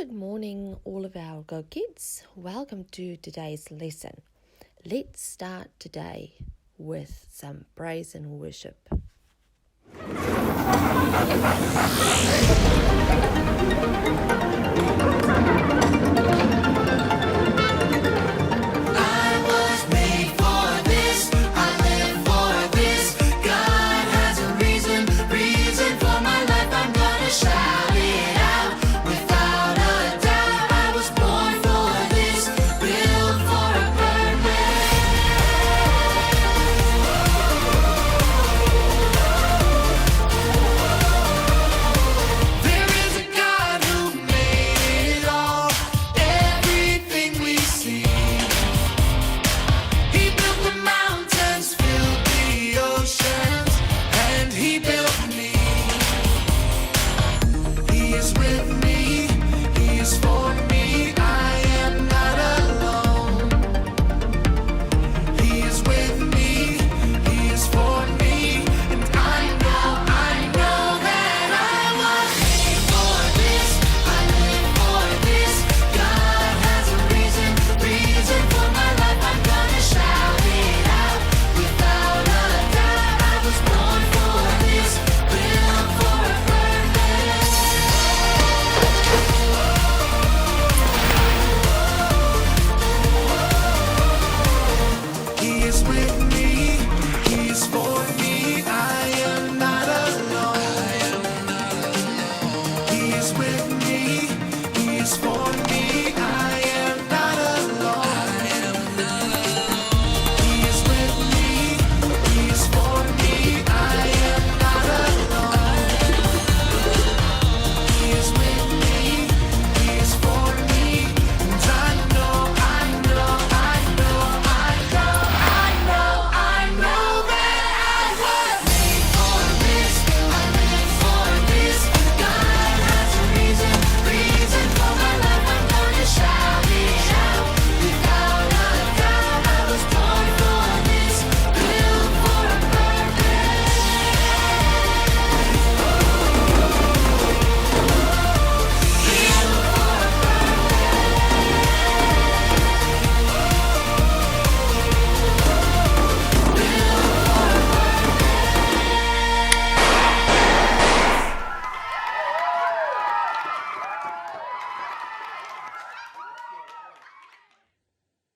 Good morning, all of our Go Kids. Welcome to today's lesson. Let's start today with some praise and worship.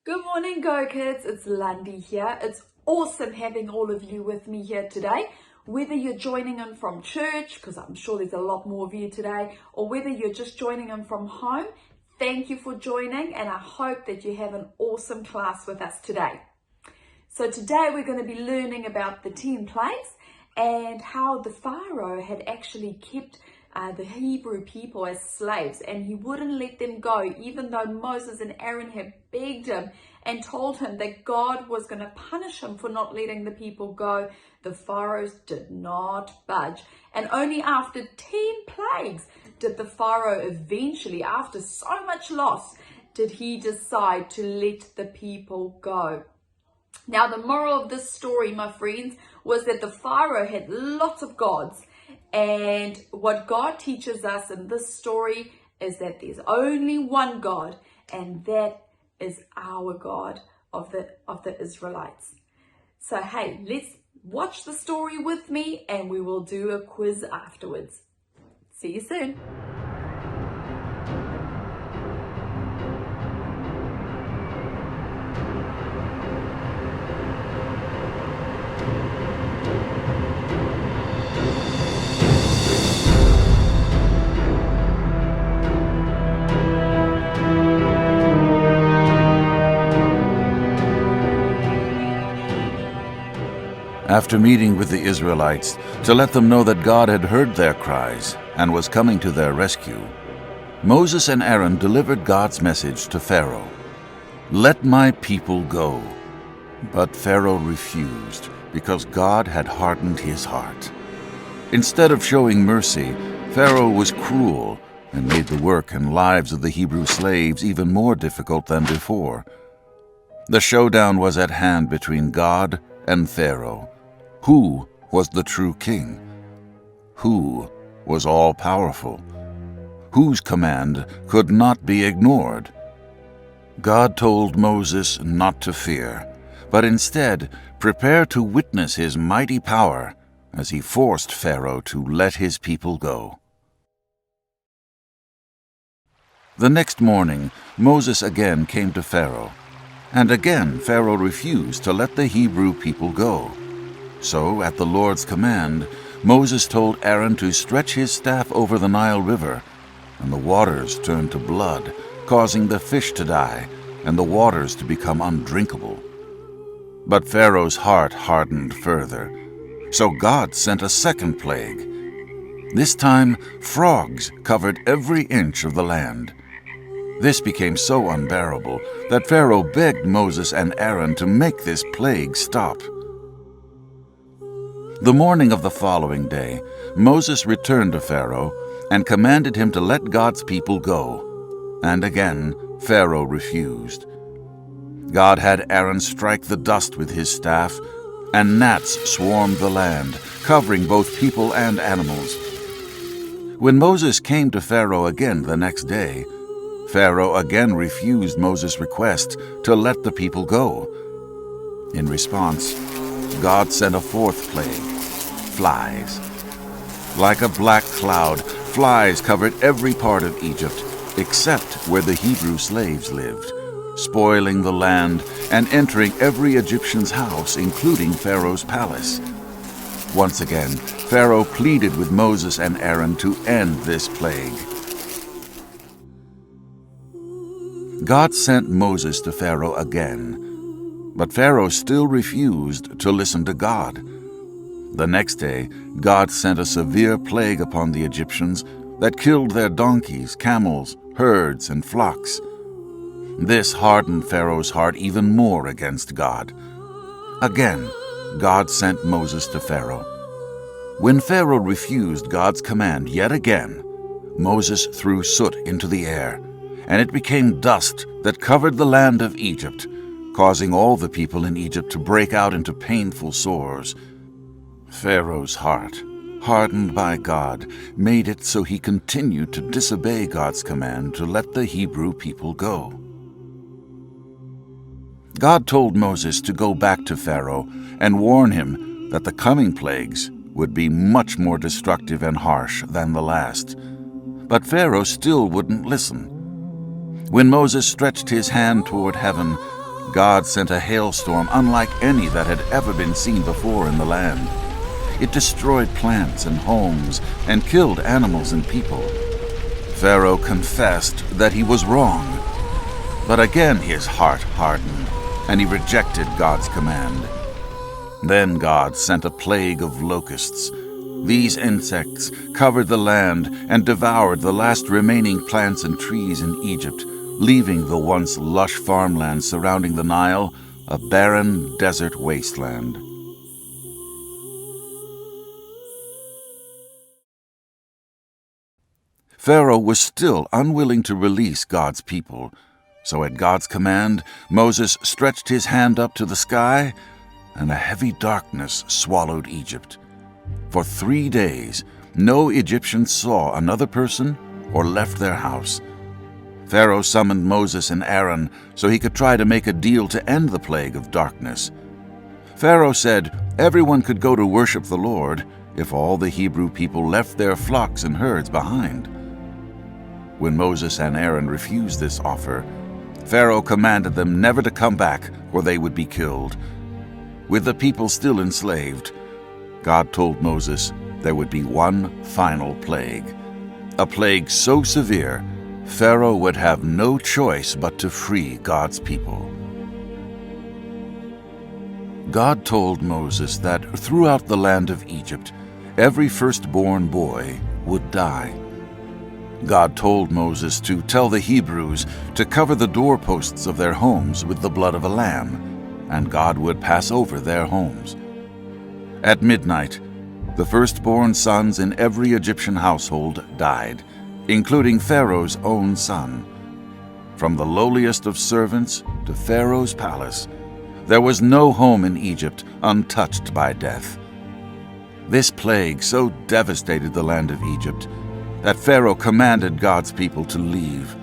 Good morning, Go Kids. It's Lundy here. It's awesome having all of you with me here today. Whether you're joining in from church, because I'm sure there's a lot more of you today, or whether you're just joining in from home, thank you for joining, and I hope that you have an awesome class with us today. So today we're going to be learning about the 10 plagues and how the Pharaoh had actually kept the Hebrew people as slaves, and he wouldn't let them go, even though Moses and Aaron had begged him and told him that God was going to punish him for not letting the people go. The Pharaohs did not budge, and only after 10 plagues did the Pharaoh eventually, after so much loss, did he decide to let the people go. Now, the moral of this story, my friends, was that the Pharaoh had lots of gods. And what God teaches us in this story is that there's only one God, and that is our God of the Israelites. So hey, let's watch the story with me, and we will do a quiz afterwards. See you soon. After meeting with the Israelites to let them know that God had heard their cries and was coming to their rescue, Moses and Aaron delivered God's message to Pharaoh. "Let my people go." But Pharaoh refused because God had hardened his heart. Instead of showing mercy, Pharaoh was cruel and made the work and lives of the Hebrew slaves even more difficult than before. The showdown was at hand between God and Pharaoh. Who was the true king? Who was all-powerful? whose command could not be ignored. God told Moses not to fear, but instead prepare to witness his mighty power as he forced Pharaoh to let his people go. The next morning, Moses again came to Pharaoh, and again Pharaoh refused to let the Hebrew people go. So, at the Lord's command, Moses told Aaron to stretch his staff over the Nile River, and the waters turned to blood, causing the fish to die and the waters to become undrinkable. But Pharaoh's heart hardened further, so God sent a second plague. This time, frogs covered every inch of the land. This became so unbearable that Pharaoh begged Moses and Aaron to make this plague stop. The morning of the following day, Moses returned to Pharaoh and commanded him to let God's people go. And again, Pharaoh refused. God had Aaron strike the dust with his staff, and gnats swarmed the land, covering both people and animals. When Moses came to Pharaoh again the next day, Pharaoh again refused Moses' request to let the people go. In response, God sent a fourth plague, flies. Like a black cloud, flies covered every part of Egypt, except where the Hebrew slaves lived, spoiling the land and entering every Egyptian's house, including Pharaoh's palace. Once again, Pharaoh pleaded with Moses and Aaron to end this plague. God sent Moses to Pharaoh again, but Pharaoh still refused to listen to God. The next day, God sent a severe plague upon the Egyptians that killed their donkeys, camels, herds, and flocks. This hardened Pharaoh's heart even more against God. Again, God sent Moses to Pharaoh. When Pharaoh refused God's command yet again, Moses threw soot into the air, and it became dust that covered the land of Egypt, causing all the people in Egypt to break out into painful sores. Pharaoh's heart, hardened by God, made it so he continued to disobey God's command to let the Hebrew people go. God told Moses to go back to Pharaoh and warn him that the coming plagues would be much more destructive and harsh than the last. But Pharaoh still wouldn't listen. When Moses stretched his hand toward heaven, God sent a hailstorm unlike any that had ever been seen before in the land. It destroyed plants and homes and killed animals and people. Pharaoh confessed that he was wrong, but again his heart hardened, and he rejected God's command. Then God sent a plague of locusts. These insects covered the land and devoured the last remaining plants and trees in Egypt, leaving the once lush farmland surrounding the Nile a barren desert wasteland. Pharaoh was still unwilling to release God's people, so at God's command, Moses stretched his hand up to the sky, and a heavy darkness swallowed Egypt. For 3 days, no Egyptian saw another person or left their house. Pharaoh summoned Moses and Aaron so he could try to make a deal to end the plague of darkness. Pharaoh said everyone could go to worship the Lord if all the Hebrew people left their flocks and herds behind. When Moses and Aaron refused this offer, Pharaoh commanded them never to come back or they would be killed. With the people still enslaved, God told Moses there would be one final plague, a plague so severe Pharaoh would have no choice but to free God's people. God told Moses that throughout the land of Egypt, every firstborn boy would die. God told Moses to tell the Hebrews to cover the doorposts of their homes with the blood of a lamb, and God would pass over their homes. At midnight, the firstborn sons in every Egyptian household died, including Pharaoh's own son. From the lowliest of servants to Pharaoh's palace, there was no home in Egypt untouched by death. This plague so devastated the land of Egypt that Pharaoh commanded God's people to leave.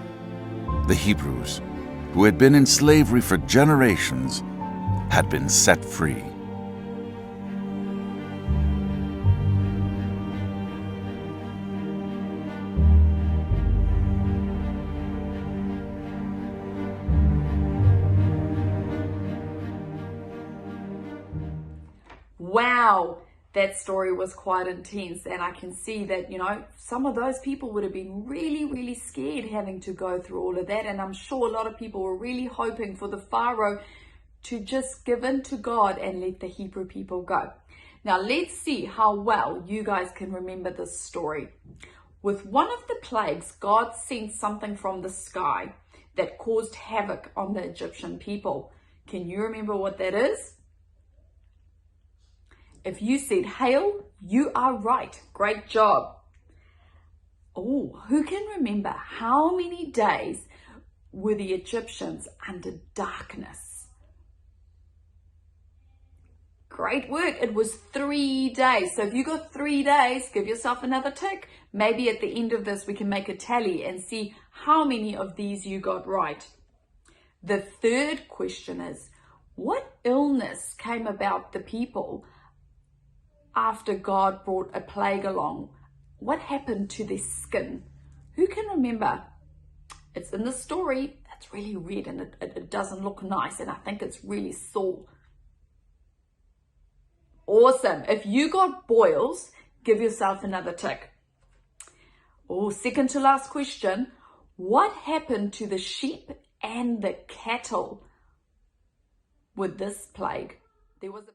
The Hebrews, who had been in slavery for generations, had been set free. Wow, that story was quite intense, and I can see that, some of those people would have been really, really scared having to go through all of that, and I'm sure a lot of people were really hoping for the Pharaoh to just give in to God and let the Hebrew people go. Now let's see how well you guys can remember this story. With one of the plagues, God sent something from the sky that caused havoc on the Egyptian people. Can you remember what that is? If you said hail, you are right. Great job. Oh, who can remember how many days were the Egyptians under darkness? Great work. It was 3 days. So if you got 3 days, give yourself another tick. Maybe at the end of this, we can make a tally and see how many of these you got right. The third question is, what illness came about the people after God brought a plague along? What happened to their skin? Who can remember? It's in the story. It's really red and it doesn't look nice, and I think it's really sore. Awesome. If you got boils, give yourself another tick. Oh, second to last question. What happened to the sheep and the cattle with this plague? There was a